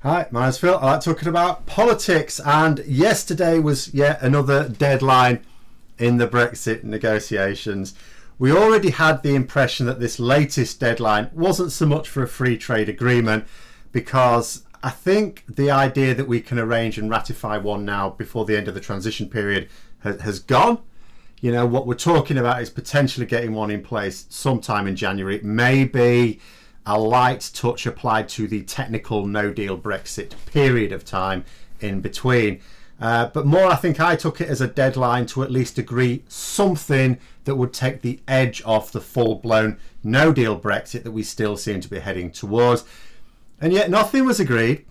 Hi, my name's Phil. I like talking about politics, and yesterday was yet another deadline in the Brexit negotiations. We already had the impression that this latest deadline wasn't so much for a free trade agreement, because I think the idea that we can arrange and ratify one now before the end of the transition period has gone. You know, what we're talking about is potentially getting one in place sometime in January. It may be a light touch applied to the technical no-deal Brexit period of time in between. But more, I think I took it as a deadline to at least agree something that would take the edge off the full-blown no-deal Brexit that we still seem to be heading towards. And yet nothing was agreed,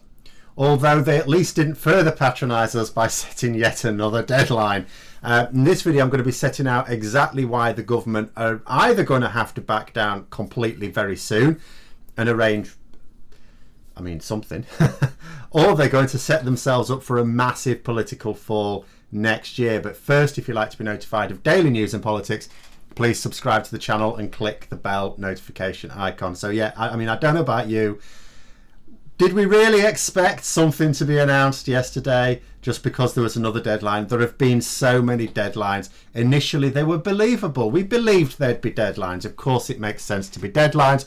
although they at least didn't further patronise us by setting yet another deadline. In this video, I'm going to be setting out exactly why the government are either going to have to back down completely very soon and arrange, something, or they're going to set themselves up for a massive political fall next year. But first, if you'd like to be notified of daily news and politics, please subscribe to the channel and click the bell notification icon. So yeah, I don't know about you. Did we really expect something to be announced yesterday just because there was another deadline? There have been so many deadlines. Initially, they were believable. We believed there'd be deadlines. Of course, it makes sense to be deadlines.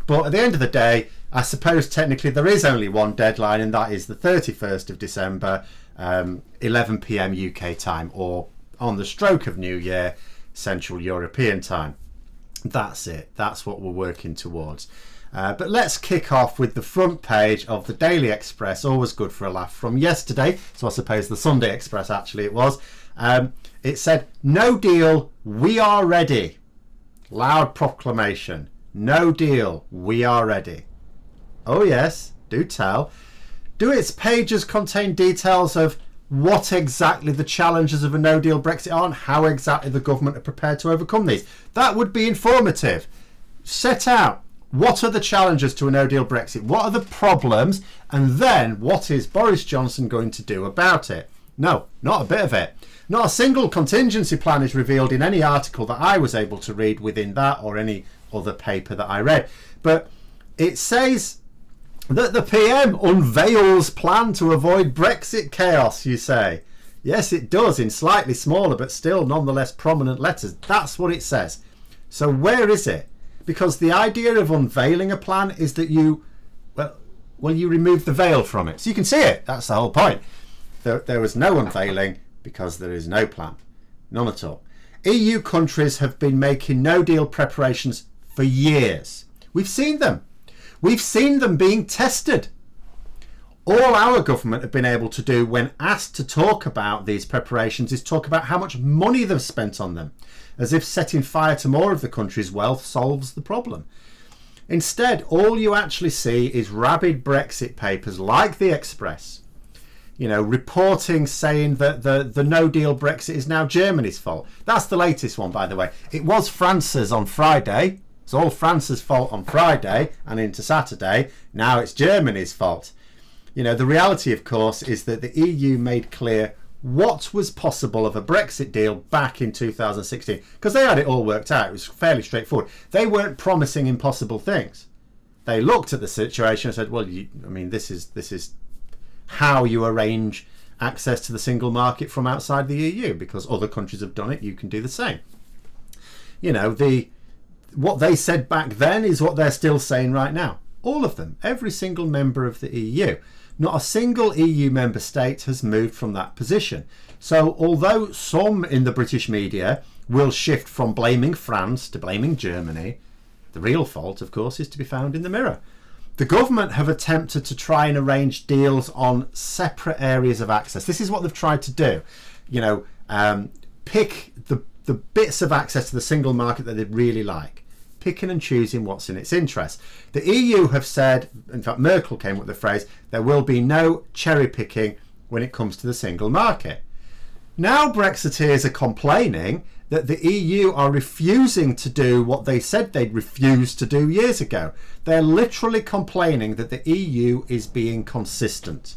But at the end of the day, I suppose technically there is only one deadline, and that is the 31st of December, 11 p.m. UK time, or on the stroke of New Year, Central European time. That's it. That's what we're working towards. But let's kick off with the front page of the Daily Express, always good for a laugh, from yesterday. So I suppose the Sunday Express actually it was. It said, "No deal, we are ready." Loud proclamation. No deal, we are ready. Oh yes, do tell. Do its pages contain details of what exactly the challenges of a no-deal Brexit are and how exactly the government are prepared to overcome these? That would be informative. Set out, what are the challenges to a no-deal Brexit? What are the problems? And then what is Boris Johnson going to do about it? No, not a bit of it. Not a single contingency plan is revealed in any article that I was able to read within that or any other paper that I read. But it says that the PM unveils plan to avoid Brexit chaos, you say. Yes, it does, in slightly smaller but still nonetheless prominent letters. That's what it says. So where is it? Because the idea of unveiling a plan is that you remove the veil from it. So you can see it. That's the whole point. There was no unveiling because there is no plan. None at all. EU countries have been making no-deal preparations for years. We've seen them. We've seen them being tested. All our government have been able to do when asked to talk about these preparations is talk about how much money they've spent on them, as if setting fire to more of the country's wealth solves the problem. Instead, all you actually see is rabid Brexit papers like the Express, reporting saying that the no-deal Brexit is now Germany's fault. That's the latest one, by the way. It was France's on Friday. It's all France's fault on Friday and into Saturday. Now it's Germany's fault. The reality, of course, is that the EU made clear what was possible of a Brexit deal back in 2016, because they had it all worked out. It was fairly straightforward. They weren't promising impossible things. They looked at the situation and said, well, this is how you arrange access to the single market from outside the EU, because other countries have done it. You can do the same. What they said back then is what they're still saying right now. All of them, every single member of the EU. Not a single EU member state has moved from that position. So although some in the British media will shift from blaming France to blaming Germany, the real fault, of course, is to be found in the mirror. The government have attempted to try and arrange deals on separate areas of access. This is what they've tried to do. Pick the bits of access to the single market that they really like. Picking and choosing what's in its interest. The EU have said, in fact Merkel came up with the phrase, there will be no cherry picking when it comes to the single market. Now Brexiteers are complaining that the EU are refusing to do what they said they'd refuse to do years ago. They're literally complaining that the EU is being consistent.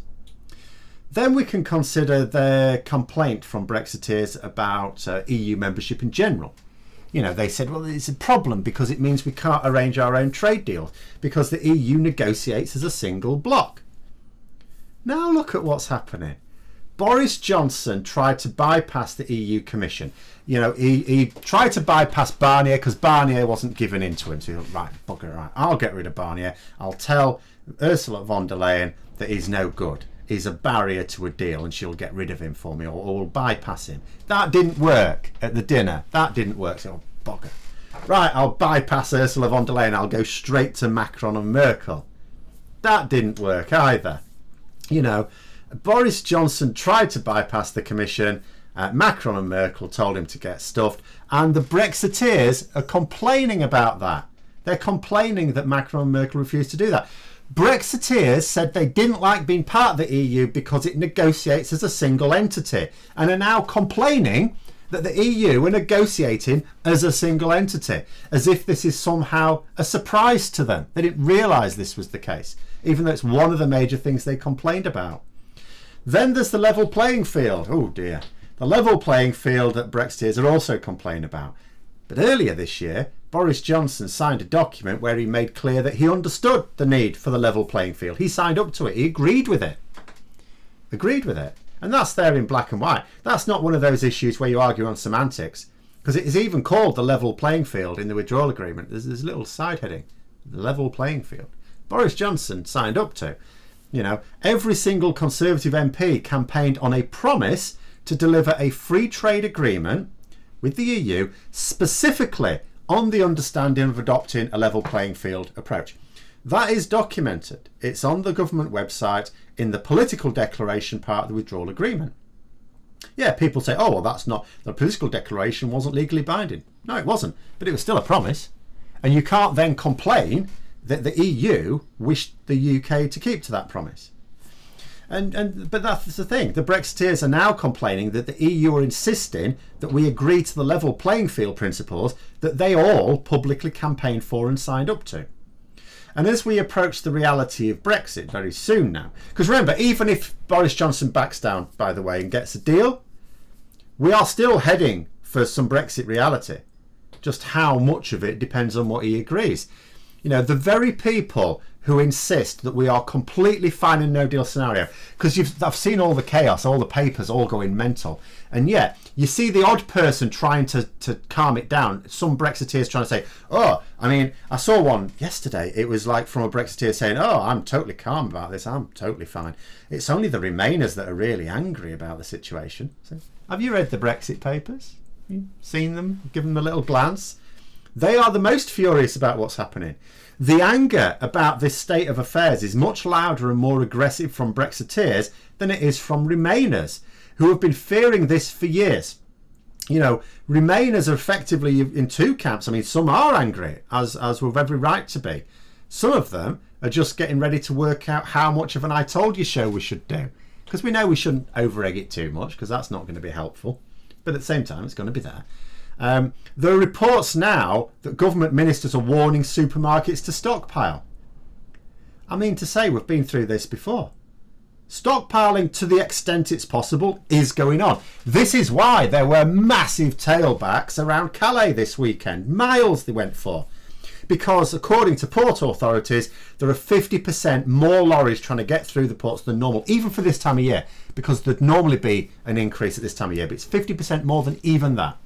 Then we can consider their complaint from Brexiteers about EU membership in general. They said, well, it's a problem because it means we can't arrange our own trade deals because the EU negotiates as a single bloc. Now look at what's happening. Boris Johnson tried to bypass the EU Commission. You know, he tried to bypass Barnier because Barnier wasn't giving in to him. So he thought, right, bugger it, right, I'll get rid of Barnier. I'll tell Ursula von der Leyen that he's no good. He's a barrier to a deal and she'll get rid of him for me, or we'll bypass him. That didn't work at the dinner. That didn't work. So, bugger. Right, I'll bypass Ursula von der Leyen. I'll go straight to Macron and Merkel. That didn't work either. You know, Boris Johnson tried to bypass the Commission. Macron and Merkel told him to get stuffed. And the Brexiteers are complaining about that. They're complaining that Macron and Merkel refused to do that. Brexiteers said they didn't like being part of the EU because it negotiates as a single entity, and are now complaining that the EU are negotiating as a single entity, as if this is somehow a surprise to them. They didn't realise this was the case, even though it's one of the major things they complained about. Then there's the level playing field. Oh dear. The level playing field that Brexiteers are also complaining about. But earlier this year, Boris Johnson signed a document where he made clear that he understood the need for the level playing field. He signed up to it. He agreed with it. Agreed with it. And that's there in black and white. That's not one of those issues where you argue on semantics, because it is even called the level playing field in the withdrawal agreement. There's a little side heading, the level playing field. Boris Johnson signed up to. You know, every single Conservative MP campaigned on a promise to deliver a free trade agreement with the EU, specifically on the understanding of adopting a level playing field approach. That is documented. It's on the government website in the political declaration part of the withdrawal agreement. Yeah, people say, oh, well, that's not, the political declaration wasn't legally binding. No, it wasn't, but it was still a promise. And you can't then complain that the EU wished the UK to keep to that promise. But that's the thing. The Brexiteers are now complaining that the EU are insisting that we agree to the level playing field principles that they all publicly campaigned for and signed up to. And as we approach the reality of Brexit very soon now, because remember, even if Boris Johnson backs down, by the way, and gets a deal, we are still heading for some Brexit reality. Just how much of it depends on what he agrees. You know, the very people who insist that we are completely fine in no deal scenario, because I've seen all the chaos, all the papers all going mental, and yet you see the odd person trying to calm it down. Some Brexiteers trying to say, oh, I mean, I saw one yesterday, it was like from a Brexiteer saying, oh, I'm totally calm about this, I'm totally fine. It's only the Remainers that are really angry about the situation. So, have you read the Brexit Papers? You seen them? Given them a little glance? They are the most furious about what's happening. The anger about this state of affairs is much louder and more aggressive from Brexiteers than it is from Remainers, who have been fearing this for years. You know, Remainers are effectively in two camps. I mean, some are angry, as we've every right to be. Some of them are just getting ready to work out how much of an I told you show we should do. Because we know we shouldn't over-egg it too much, because that's not going to be helpful. But at the same time, it's going to be there. There are reports now that government ministers are warning supermarkets to stockpile. I mean to say, we've been through this before. Stockpiling to the extent it's possible is going on. This is why there were massive tailbacks around Calais this weekend. Miles they went for. Because according to port authorities, there are 50% more lorries trying to get through the ports than normal, even for this time of year, because there'd normally be an increase at this time of year, but it's 50% more than even that.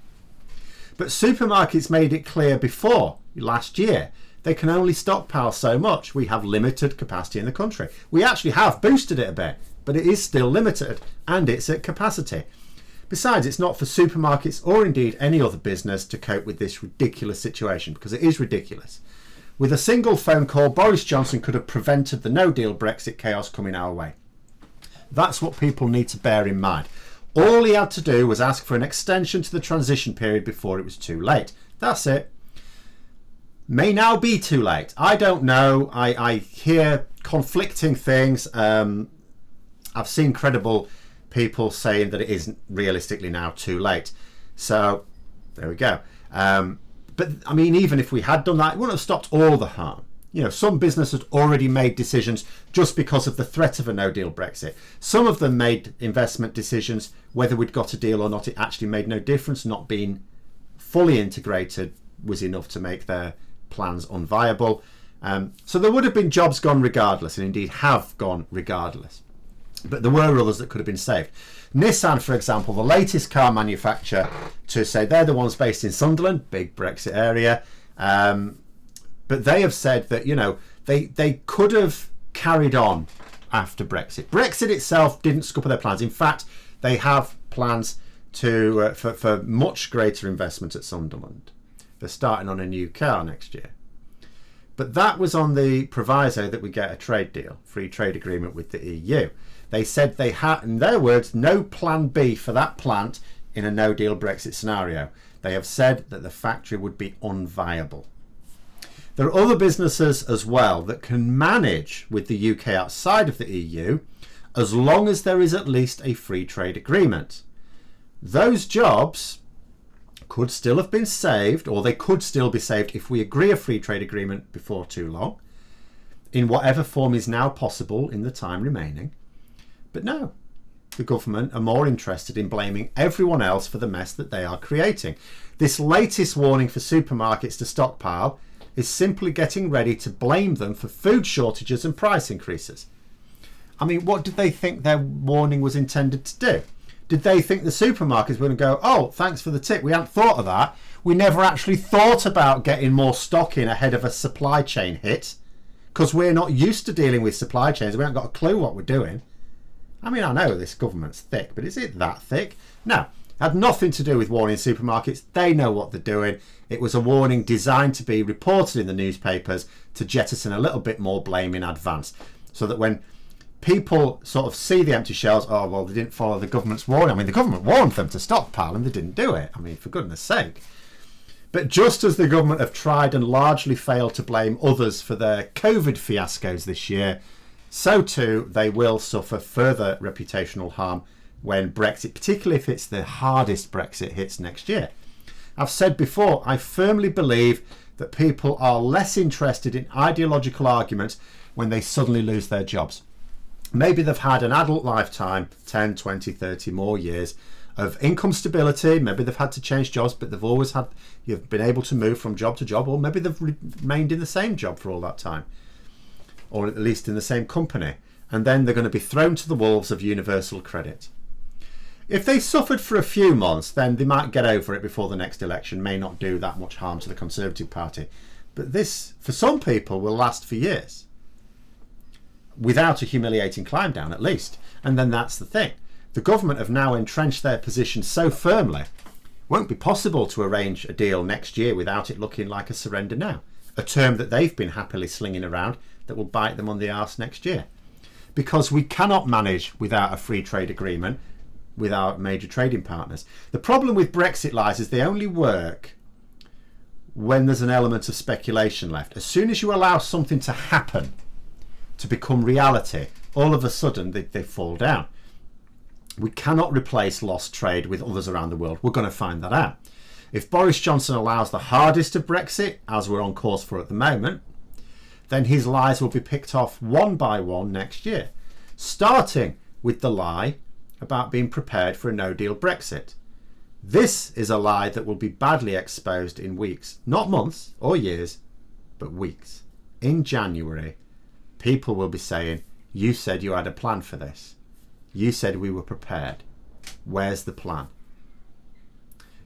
But supermarkets made it clear before, last year, they can only stockpile so much. We have limited capacity in the country. We actually have boosted it a bit, but it is still limited, and it's at capacity. Besides, it's not for supermarkets or indeed any other business to cope with this ridiculous situation, because it is ridiculous. With a single phone call, Boris Johnson could have prevented the no-deal Brexit chaos coming our way. That's what people need to bear in mind. All he had to do was ask for an extension to the transition period before it was too late. That's it. May now be too late. I don't know. I hear conflicting things. I've seen credible people saying that it isn't realistically now too late. So there we go. But I mean, even if we had done that, it wouldn't have stopped all the harm. You know, some businesses had already made decisions just because of the threat of a no-deal Brexit. Some of them made investment decisions, whether we'd got a deal or not, it actually made no difference. Not being fully integrated was enough to make their plans unviable. So there would have been jobs gone regardless, and indeed have gone regardless. But there were others that could have been saved. Nissan, for example, the latest car manufacturer to say they're the ones based in Sunderland, big Brexit area. But they have said that, you know, they could have carried on after Brexit. Brexit itself didn't scupper their plans. In fact, they have plans to for much greater investment at Sunderland. They're starting on a new car next year. But that was on the proviso that we get a trade deal, free trade agreement with the EU. They said they had, in their words, no plan B for that plant in a no-deal Brexit scenario. They have said that the factory would be unviable. There are other businesses as well that can manage with the UK outside of the EU as long as there is at least a free trade agreement. Those jobs could still have been saved, or they could still be saved if we agree a free trade agreement before too long, in whatever form is now possible in the time remaining. But no, the government are more interested in blaming everyone else for the mess that they are creating. This latest warning for supermarkets to stockpile is simply getting ready to blame them for food shortages and price increases. I mean, what did they think their warning was intended to do? Did they think the supermarkets were going to go, oh, thanks for the tip, we hadn't thought of that. We never actually thought about getting more stock in ahead of a supply chain hit because we're not used to dealing with supply chains. We haven't got a clue what we're doing. I mean, I know this government's thick, but is it that thick? No, it had nothing to do with warning supermarkets. They know what they're doing. It was a warning designed to be reported in the newspapers to jettison a little bit more blame in advance, so that when people sort of see the empty shelves, oh, well, they didn't follow the government's warning. I mean, the government warned them to stockpile and they didn't do it. I mean, for goodness sake. But just as the government have tried and largely failed to blame others for their COVID fiascos this year, so too they will suffer further reputational harm when Brexit, particularly if it's the hardest Brexit, hits next year. I've said before, I firmly believe that people are less interested in ideological arguments when they suddenly lose their jobs. Maybe they've had an adult lifetime, 10, 20, 30 more years of income stability. Maybe they've had to change jobs, but they've always had, you've been able to move from job to job, or maybe they've remained in the same job for all that time, or at least in the same company. And then they're going to be thrown to the wolves of universal credit. If they suffered for a few months, then they might get over it before the next election, may not do that much harm to the Conservative Party. But this, for some people, will last for years, without a humiliating climb down at least. And then that's the thing. The government have now entrenched their position so firmly, it won't be possible to arrange a deal next year without it looking like a surrender now, a term that they've been happily slinging around that will bite them on the arse next year. Because we cannot manage without a free trade agreement with our major trading partners. The problem with Brexit Lies is they only work when there's an element of speculation left. As soon as you allow something to happen, to become reality, all of a sudden they fall down. We cannot replace lost trade with others around the world. We're going to find that out. If Boris Johnson allows the hardest of Brexit, as we're on course for at the moment, then his lies will be picked off one by one next year, starting with the lie about being prepared for a no-deal Brexit. This is a lie that will be badly exposed in weeks, not months or years, but weeks. In January, people will be saying, you said you had a plan for this. You said we were prepared. Where's the plan?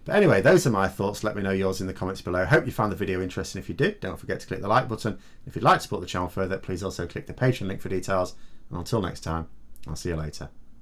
But anyway, those are my thoughts. Let me know yours in the comments below. Hope you found the video interesting. If you did, don't forget to click the like button. If you'd like to support the channel further, please also click the Patreon link for details. And until next time, I'll see you later.